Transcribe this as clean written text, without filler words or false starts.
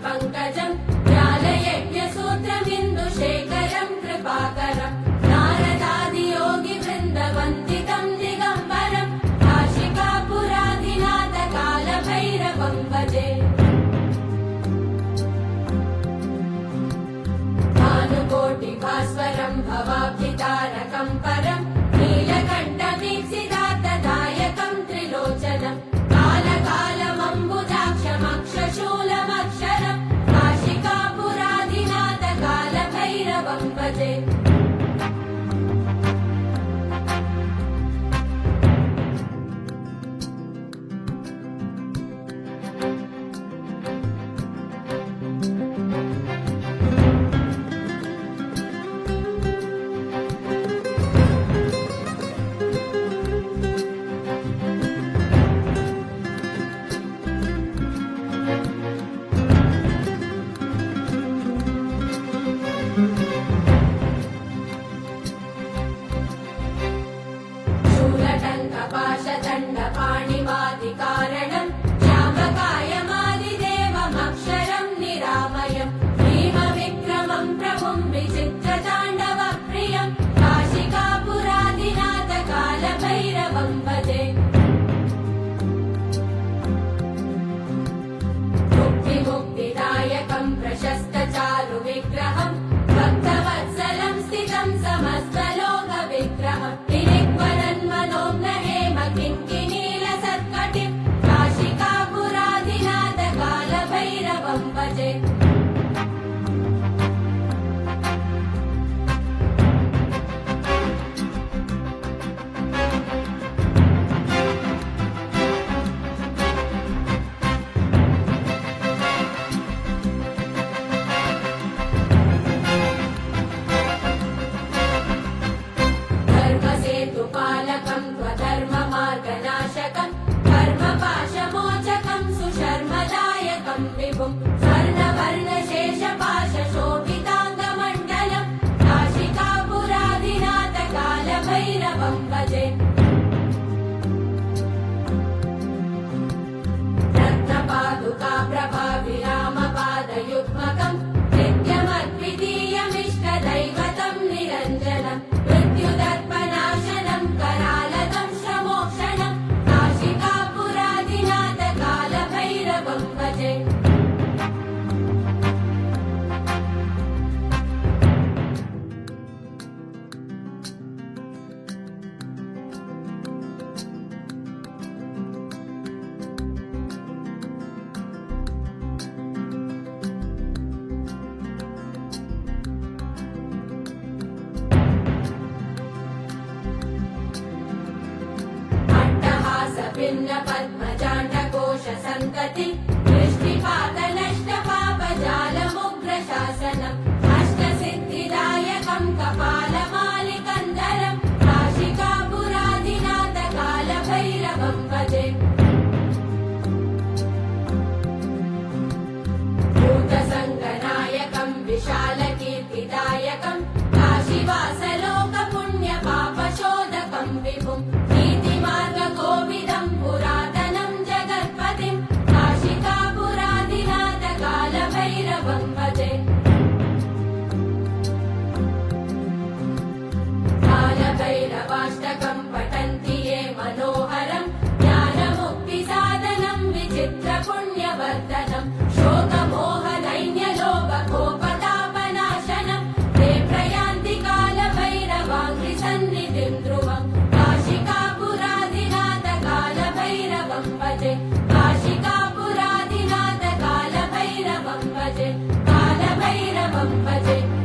पङ्कजम् ज्ञानयज्ञसूत्रमिन्दुशेखरम् कृपाकरम् नारदादियोगिवृन्दवन्दितम् दिगम्बरम् काशिकापुराधिनाथकालभैरवम् भजे भानुकोटिभास्वरम् भवाब्धितारकम् परम् नीलकण्ठवीक्षितार्थदायकम् त्रिलोचनम् कालकालमम्बुजाक्षमक्षशूलमक्षरम् काशिकापुराधिनाथकालभैरवम् भजे शूलटङ्कपाशदण्डपाणिवादिकारणम् श्यामकायमादिदेवमक्षरम् निरामयम् भीमविक्रमम् प्रभुम् विचित्रताण्डवप्रियम् काशिकापुराधिनाथकालभैरवम् भजे मुक्तिमुक्तिदायकम् प्रशस्तचारुविग्रहम् भक्तवत्सलम् स्थितम् समस्तलोकविग्रहम् किङ्किणीलसत्कटिम् काशिकापुराधिनाथकालभैरवम् भजे धर्मसेतुपालकम् त्वधर्ममार्गनाशकम् कर्मपाशमोचकम् सुशर्मदायकम् विभुम् स्वर्णवर्णशेषपाशशोभिताङ्गमण्डलम् काशिकापुराधिनाथकालभैरवम् भजे रत्नपादुका प्रभाविरामपादयुग्मकम् नित्यमद्वितीयमिष्टदैवतम् निरञ्जनम् मृत्युदर्पनाशनम् करालदम् श्रमोक्षणम् काशिकापुराधिनाथकालभैरवम् भजे भिन्न पद्मजाण्डकोश सन्तति दृष्टिपातनष्टपापजालमुग्रशासनम् अष्टसिद्धिदायकम् कपालमालिकन्धरम् काशिकापुराधिनाथकालभैरवम् भजे भूतसङ्गनायकम् विशालकीर्तिदायकम् काशीवासलोकपुण्यपापशोधकम् विभुम् नीतिमार्गकोविदम् पुरातनम् जगत्पतिम् काशिकापुराधिनाथकालभैरवम् भजे कालभैरवाष्टकम् पठन्ति ये मनोहरम् ज्ञानमुक्तिदायकम् कालभैरवं भजे